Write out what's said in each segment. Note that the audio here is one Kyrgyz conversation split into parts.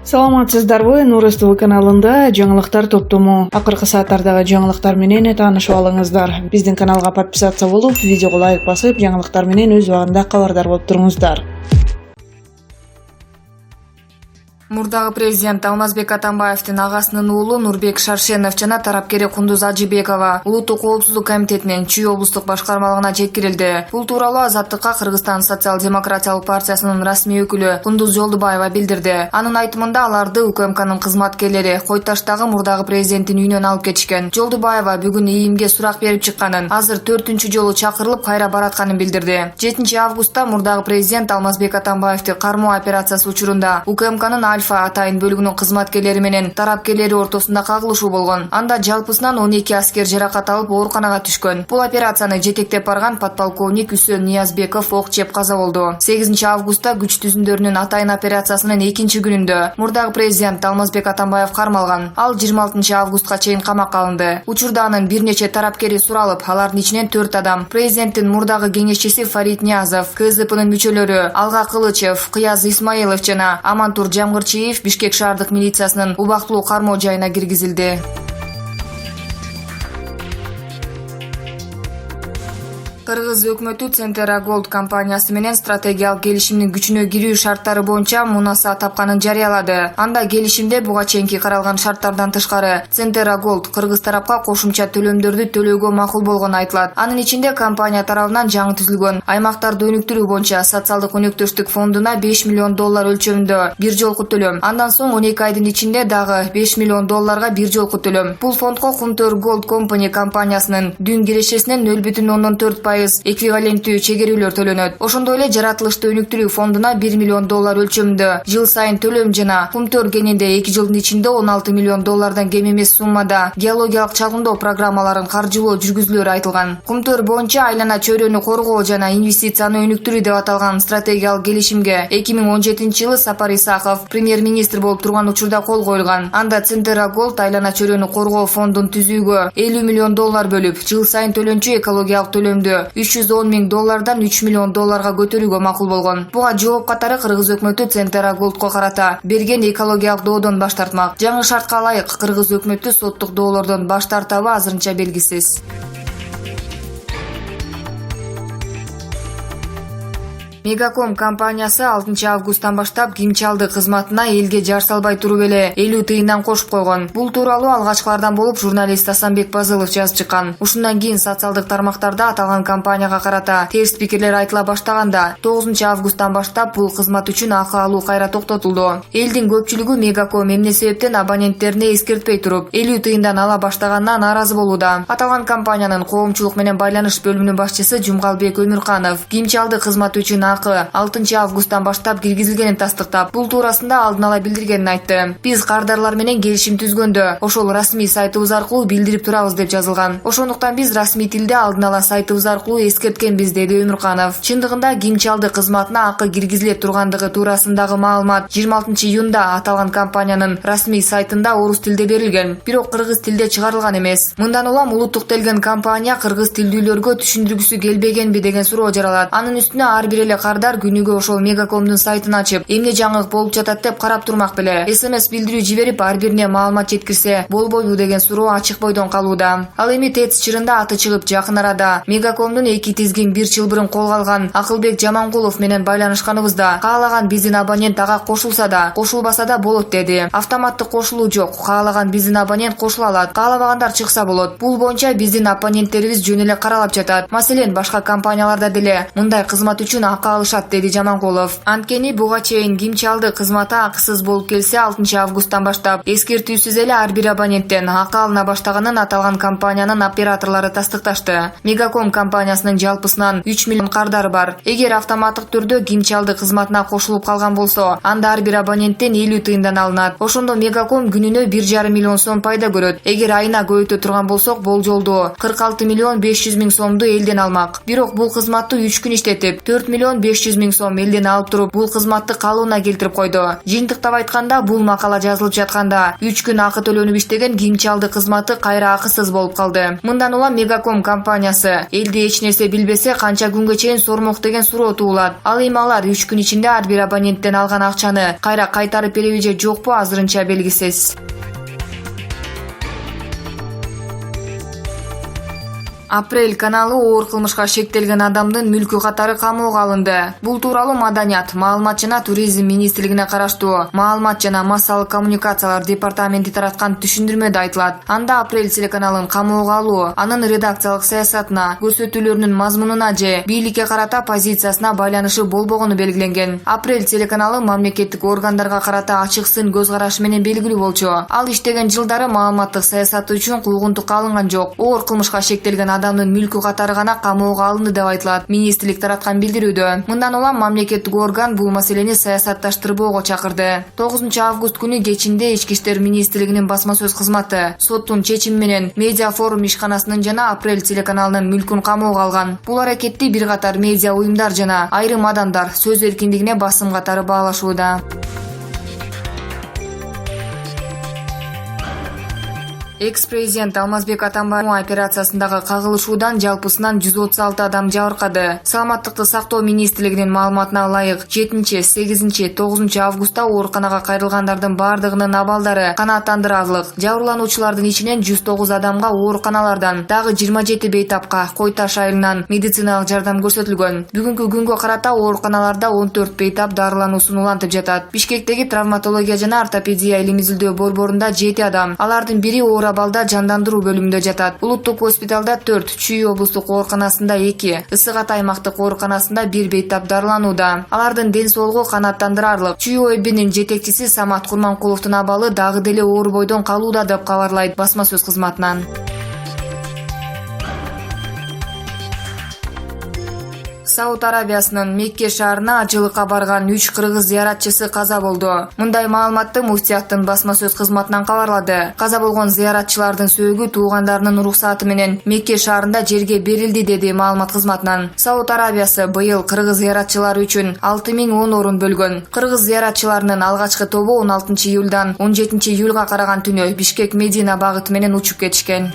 Саламатсыздарбы? Нурс ТВ каналында жаңылыктар топтому. Акыркы сааттардагы жаңылыктар менен таанышып алыңыздар. Биздин каналга подписация болуп, видеого лайк басып, жаңылыктар менен өз убагында кабардар болуп туруңуздар. Мурдагы президент Алмазбек Атамбаевдин агасынын уулу Нурбек Шаршенов жана тарапкери Кундуз Ажибекова Улуттук коопсуздук комитетинин Чүй облустук башкармалыгына жеткирилди. Бул тууралуу Азаттыкка Кыргызстан социал-демократиялык партиясынын расмий өкүлү Кундуз Жолдубаева билдирди. Анын айтымында аларды УКМКнын кызматкерлери Койташтагы мурдагы президенттин үйүнөн алып кетишкен. Жолдубаева бүгүн ИИМге сурак берип чыкканын, азыр 4-үнчү жолу чакырылып кайра баратканын билдирди. 7-августта мурдагы президент Алмазбек Атамбаевди кармоо операциясы учурунда УКМКнын Альфа атайын бөлүгүнүн кызматкерлери менен тарапкерлери ортосунда кагылышуу болгон. Анда жалпысынан 12 аскер жаракат алып ооруканага түшкөн. Бул операцияны жетектеп барган подполковник Үсөн Ниязбеков ок жеп каза болду. 8-августта күч түзүмдөрүнүн атайын операциясынын 2-күнүндө мурдагы президент Алмазбек Атамбаев кармалган. Ал 26-августка чейин камакка алынды. Учурда анын бир нече тарапкери суралып, алардын ичинен 4 адам: президенттин мурдагы кеңешчиси Фарид Ниязов, КСДПнын мүчөлөрү Алга Кылычев, Кыяз Исмаилов жана Амантур Жамгырчиев Бишкек шаардык милициясынын убактылуу кармоо жайына киргизилди. Кыргыз өкмөтү Центера Голд компаниясы менен стратегиялык келишимдин күчүнө кирүү шарттары боюнча мунаса тапканын жарыялады. Анда келишимде буга чейинки каралган шарттардан тышкары Центера Голд кыргыз тарапка кошумча төлөмдөрдү төлөөгө макул болгону айтылат. Анын ичинде компания тарабынан жаңы түзүлгөн аймактарды өнүктүрүү боюнча социалдык өнөктөштүк фондуна $5 миллион өлчөмүндө бир жолку төлөм, андан соң 12 айдын ичинде дагы $5 миллион бир жолку төлөм. Бул фондко Кумтөр Голд Company компаниясынын дүн кирешесинен 0,4% эквиваленттүү чегерүүлөр төлөнөт. Ошондой эле жаратылышты өнүктүрүү фондуна $1 миллион өлчөмүндө жыл сайын төлөм жана Кумтөр кенинде 2 жылдын ичинде $16 миллион кем эмес суммада геологиялык чагындоо программаларын каржылоо жүргүзүлөрү айтылган. Кумтөр боюнча айлана чөйрөнү коргоо жана инвестицияны өнүктүрүү деп аталган стратегиялык келишимге 2017-жылы Сапар Исаков премьер-министр болуп турган учурда кол коюлган. Анда Центера Голд айлана чөйрөнү коргоо фондун түзүүгө $50 миллион бөлүп, жыл сайын төлөнчү экологиялык төлөмдү $310 миң $3 миллион көтөрүүгө макул болгон. Буга жооп катары кыргыз өкмөтү Центера Голдко карата берген экологиялык доодон баш тартмак. Жаңы шартка ылайык кыргыз өкмөтү соттук доолордон баш тартабы азырынча белгисиз. Мегаком компаниясы 6-августтан баштап кимчалды кызматына элге жар салбай туруп эле 50 тыйындан кошуп койгон. Бул тууралуу алгачкылардан болуп журналист Асанбек Базылов жазып чыккан. Ушундан кийин социалдык тармактарда аталган компанияга карата терс пикирлер айтыла баштаганда 9-августтан баштап бул кызмат үчүн акы алуу кайра токтотулду. Элдин көпчүлүгү Мегаком эмне себептен абоненттерине эскертпей туруп 50 тыйындан ала баштаганына нааразы болууда. Аталган компаниянын коомчулук менен байланыш бөлүмүнүн башчысы Жумгалбек Өмүрканов кимчалды кызмат үчүн 6-августтан баштап киргизилгенин тастыктап, бул туурасында алдын ала билдиргенин айтты. Биз кардарлар менен келишим түзгөндө ошол расмий сайтыбыз аркылуу билдирип турабыз деп жазылган. Ошондуктан биз расмий тилде алдын ала сайтыбыз аркылуу эскерткенбиз, деди Өмүрканов. Чындыгында кимчалды кызматына акы киргизиле тургандыгы туурасындагы маалымат 26-июнда аталган компаниянын расмий сайтында орус тилде берилген, бирок кыргыз тилде чыгарылган эмес. Мындан улам улуттук делген компания кыргыз тилдүүлөргө түшүндүргүсү келбегенби деген суроо жаралат. Анын үстүнө ар бир эле кардар күнүгө ошол Мегакомдун сайтын ачып, эмне жаңылык болуп жатат деп карап турмак беле. СМС билдирүү жиберип, ар бирине маалымат жеткирсе болбойбу деген суроо ачык бойдон калууда. Ал эми ТЭЦ чырында аты чыгып, жакын арада Мегакомдун 2 тизгин 1 чылбырын колго алган Акылбек Жамангулов менен байланышканыбызда каалаган биздин абонент ага кошулса да, кошулбаса да болот, деди. Автоматтык кошулуу жок. Каалаган биздин абонент кошула алат, каалабагандар чыкса болот. Бул боюнча биздин абоненттерибиз жөн эле каралап жатат. Маселен, башка компанияларда деле мындай кызмат үчүн акы алышат, деди Жамангулов. Анткени буга чейин кимчалды кызматы акысыз болуп келсе 6-августтан баштап эскертүүсүз эле ар бир абоненттен акы алына баштаганын аталган компаниянын операторлору тастыкташты. Мегаком компаниясынын жалпысынан 3 миллион кардары бар. Эгер автоматтык түрдө кимчалды кызматына кошулуп калган болсо, анда ар бир абоненттен 50 тыйындан алынат. Ошондо Мегаком күнүнө 1,5 миллион сом пайда көрөт. Эгер айына көбөйтө турган болсок, болжолдуу 46,5 миллион элден алмак. Бирок бул кызматты 3 күн иштетип, $4,5 500 000 сом элден алып туруп бул кызматты калыбына келтирип койду. Жыйынтыктап айтканда, бул макала жазылып жатканда 3 күн акы төлөнүп иштеген ким чалды кызматы кайра акысыз болуп калды. Мындан улам Мегаком компаниясы элди эч нерсе билбесе канча күнгө чейин сормок деген суроо туулат. Ал эми алар 3 күн ичинде ар бир абоненттен алган акчаны кайра кайтарып береби же жокпу азырынча белгисиз. Апрель каналы оор кылмышка шектелген адамдын мүлкү катары камоого алынды. Бул тууралуу Маданият, Маалымат жана туризм министрлигине караштуу Маалымат жана массалык коммуникациялар департаменти тараткан түшүндүрмөдө айтылат. Анда Апрель телеканалын камоого алуу анын редакциялык саясатына, көрсөтүүлөрүнүн мазмунуна же бийликке карата позициясына байланышы болбогону белгиленген. Апрель телеканалы мамлекеттик органдарга карата ачык сын көз карашы менен белгилүү болчу. Ал иштеген жылдары маалыматтык саясаты үчүн куугунтукка алынган жок. Оор кылмышка шектелген адамдын мүлкү катары гана камоого алынды деп айтылат министрлик тараткан билдирүүдө. Мындан улам мамлекеттик орган бул маселени саясатташтырбоого чакырды. 9 август күнү кечинде Ички иштер министрлигинин басма сөз кызматы соттун чечими менен Медиа форум ишканасынын жана Апрель телеканалынын мүлкүн камоого алган. Бул аракетти бир катар медиа уюмдар жана айрым адамдар сөз эркиндигине басым катары баалашууда. Экс-президент Алмазбек Атамбаев операциясындагы кагылышуудан жалпысынан 136 адам жабыркады. Саламаттыкты сактоо министрлигинин маалыматына ылайык 7-8-9 августта ооруканага кайрылгандардын бардыгынын абалдары канааттандырарлык. Жабырлануучулардын ичинен 109 адамга ооруканалардан, дагы 27 бейтапка Кой Таш айылынан медициналык жардам көрсөтүлгөн. Бүгүнкү күнгө карата ооруканаларда 14 бейтап дарылануусун улантып жатат. Бишкектеги травматология жана ортопедия илим изилдөө борборунда 7 адам, алардын бири абалда жандандыруу бөлүмүндө жатат. Улуттук госпиталда 4, Чүй облустук ооруканасында 2, Ысык Ата аймактык ооруканасында 1 бейтап дарыланууда. Алардын ден соолугу канааттандырарлык. Чүй ОЭБнин жетекчиси Самат Курманкуловдун абалы дагы деле оор бойдон калууда деп кабарлайт басма сөз кызматынан. Сауд Арабиясынын Мекке шаарына ажылыкка барган 3 кыргыз зыяратчысы каза болду. Мындай маалыматты муфтияттын басма сөз кызматынан кабарлады. Каза болгон зыяратчылардын сөөгү туугандарынын уруксаты менен Мекке шаарында жерге берилди, деди маалымат кызматынан. Сауд Арабиясы быйыл кыргыз зыяратчылары үчүн 6010 орун бөлгөн. Кыргыз зыяратчыларынын алгачкы тобу 16 июлдан 17 июлга караган түнү Бишкек Медина багыты менен учуп кетишкен.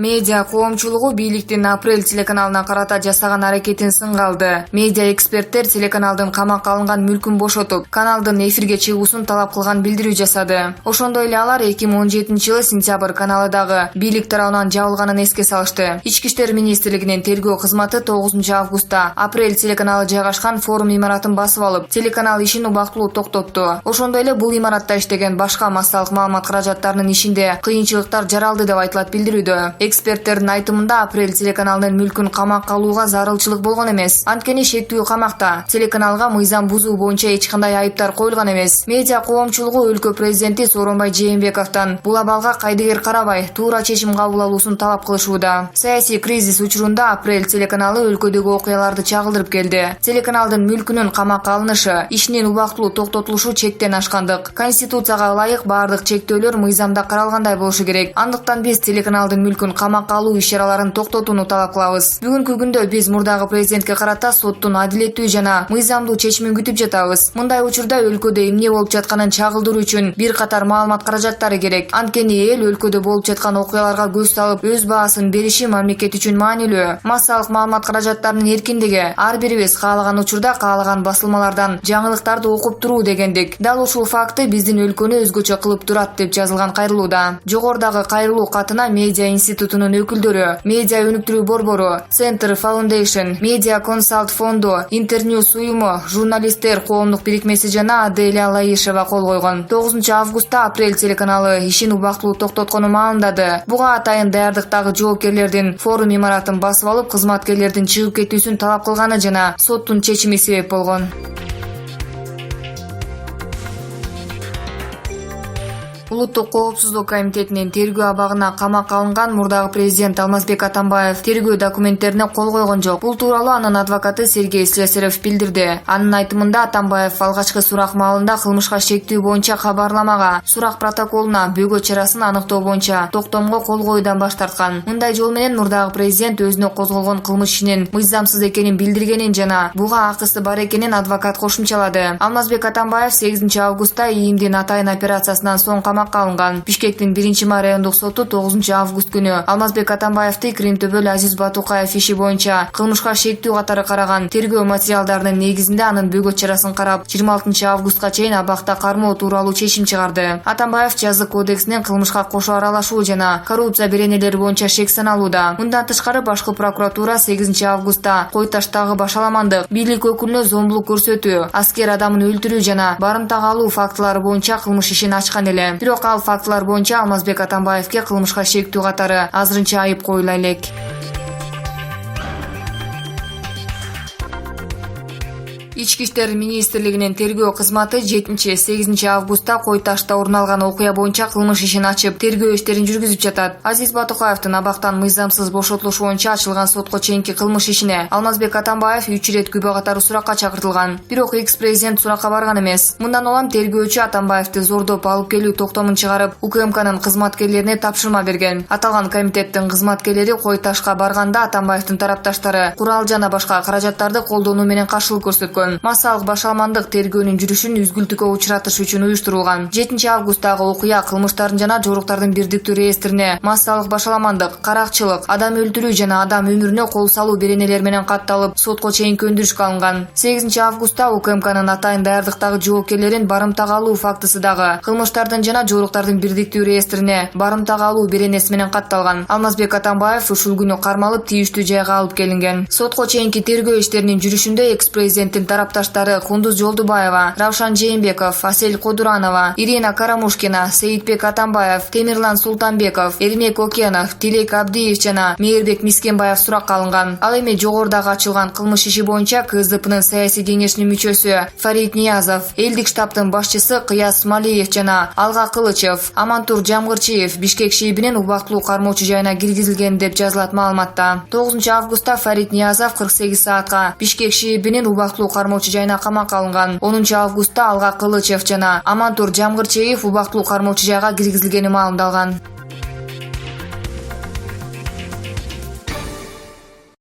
Медиа коомчулугу бийликтин Апрель телеканалына карата жасаган аракетин сынга алды. Медиа эксперттер телеканалдын камакка алынган мүлкүн бошотуп, каналдын эфирге чыгуусун талап кылган билдирүү жасады. Ошондой эле алар 2017 жылы сентябрь каналы дагы бийлик тарабынан жабылганын эске салышты. Ички иштер министрлигинин тергөө кызматы 9 августта Апрель телеканалы жайгашкан форум имаратын басып алып, телеканал ишин убактылуу токтотту. Ошондой эле бул имаратта иштеген башка массалык маалымат каражаттарынын ишинде кыйынчылыктар жаралды деп айтылат билдирүүдө. Эксперттердин айтымында Апрель телеканалынын мүлкүн камакка алууга зарылчылык болгон эмес. Анткени шектүү камакта телеканалга мыйзам бузуу боюнча эч кандай айыптар коюлган эмес. Медиа коомчулугу өлкө президенти Сооронбай Жээнбековдон бул абалга кайдыгер карабай туура чечим кабыл алуусун талап кылышууда. Саясий кризис учурунда Апрель телеканалы өлкөдөгү окуяларды чагылдырып келди. Телеканалдын мүлкүнүн камакка алынышы, ишинин убактылуу токтотулушу чектен ашкандык. Конституцияга ылайык бардык чектөөлөр мыйзамда каралгандай болушу керек. Андыктан биз телеканалдын мүлкүн камакка алуу иш-чараларын токтотууну талап кылабыз. Бүгүнкү күндө биз мурдагы президентке карата соттун адилеттүү жана мыйзамдуу чечимин күтүп жатабыз. Мындай учурда өлкөдө эмне болуп жатканын чагылдыруу үчүн бир катар маалымат каражаттары керек. Анткени эл өлкөдө болуп жаткан окуяларга көз салып, өз баасын бериши мамлекет үчүн маанилүү. Массалык маалымат каражаттарынын эркиндиги ар бирибиз каалаган учурда каалаган басылмалардан жаңылыктарды окуп туруу дегендик. Дал ушул факты биздин өлкөнү өзгөчө кылып турат деп жазылган кайрылууда. Жогорудагы кайрылуу катына Медиа институтунун өкүлдөрү, Медиа өнүктүрүү борбору, Центр Foundation, Медиа консалт фонду, Интерньюс уюму, журналисттер коомдук бирикмеси жана Аделя Лаишева кол койгон. 9 августта Апрель телеканалы ишин убактылуу токтоткону маалымдады. Буга атайын даярдыктагы жоопкерлердин форум имаратын басып алып, кызматкерлердин чыгып кетүүсүн талап кылганы жана соттун чечими себеп болгон. Улуттук коопсуздук комитетинин тергөө абагына камакка алынган мурдагы президент Алмазбек Атамбаев тергөө документтерине кол койгон жок. Бул тууралуу анын адвокаты Сергей Слесарев билдирди. Анын айтымында Атамбаев алгачкы сурак маалында кылмышка шектүү боюнча кабарламага, сурак протоколуна, бөгөө чарасын аныктоо боюнча токтомго кол коюудан баш тарткан. Мындай жол менен мурдагы президент өзүнө козголгон кылмыш ишинин мыйзамсыз экенин билдиргенин жана буга акысы бар экенин адвокат кошумчалады. Алмазбек Атамбаев 8 августта ИИМдин атайын операциясынан соң камакка алынган. Бишкектин 1 райондук соту 9 август күнү Алмазбек Атамбаевди Крим төбөл Азиз Батукаев иши боюнча кылмышка шектүү катары караган. Тергөө материалдарынын негизинде анын бөгөө чарасын карап 26 августка чейин абакта кармоо тууралуу чечим чыгарды. Атамбаев жазык кодексинин кылмышка кошо аралашуу жана коррупция беренелери боюнча шек саналууда. Мындан тышкары башкы прокуратура 8 августта Кой Таштагы башаламандык, бийлик өкүлүнө зомбулук көрсөтүү, аскер адамын өлтүрүү жана барымтага алуу фактылары боюнча кылмыш ишин ачкан эле. Бирок ал фактылар боюнча Алмазбек Атамбаевге кылмышка шектүү катары азырынча айып коюла элек. Ички иштер министрлигинин тергөө кызматы 7-8 августта Кой Ташта орун алган окуя боюнча кылмыш ишин ачып, тергөө иштерин жүргүзүп жатат. Азиз Батукаевдин абактан мыйзамсыз бошотулушу боюнча ачылган сотко чейинки кылмыш ишине Алмазбек Атамбаев 3 ирет күбө катары суракка чакыртылган. Бирок экс-президент суракка барган эмес. Мындан улам тергөөчү Атамбаевди зордоп алып келүү токтомун чыгарып, УКМКнын кызматкерлерине тапшырма берген. Аталган комитеттин кызматкерлери Кой Ташка барганда Атамбаевдин тарапташтары курал жана башка каражаттарды колдонуу менен каршылык көрсөткөн. Массалык башаламандык тергөөнүн жүрүшүн үзгүлтүккө учуратыш үчүн уюштурулган. 7 августтагы окуя кылмыштардын жана жоруктардын бирдиктүү реестрине массалык башаламандык, каракчылык, адам өлтүрүү жана адам өмүрүнө кол салуу беренелери менен катталып, сотко чейинки өндүрүшкө алынган. 8 августта УКМКнын атайын даярдыктагы жоопкерлерин барымтага алуу фактысы дагы кылмыштардын жана жоруктардын бирдиктүү реестрине барымтага алуу беренеси менен катталган. Алмазбек Атамбаев ушул күнү кармалып тийиштүү жайга алып келинген. Сотко чейинки тергөө иштеринин жүрүшүндө экс-президенттин тарапташтары Кундуз Жолдубаева, Равшан Жээнбеков, Асель Кодуранова, Ирина Карамушкина, Сейитбек Атамбаев, Темирлан Султанбеков, Эрмек Окенов, Тилек Абдиев жана Мээрбек Мискенбаев суракка алынган. Ал эми жогорудагы ачылган кылмыш иши боюнча КСДПнын саясий кеңешинин мүчөсү Фарид Ниязов, элдик штабтын башчысы Кыяс Смалиев жана Алга Кылычев, Амантур Жамгырчиев Бишкек шейбинин убактылуу кармоочу жайына киргизилген деп жазылат маалыматта. 9 августта Фарид Ниязов 48 саатка Бишкек шейбинин убактылуу кармоочу жайына камакка алынган. 10 августта Алга Кылычев жана Амантур Жамгырчиев убактылуу кармоочу жайга киргизилгени маалымдалган.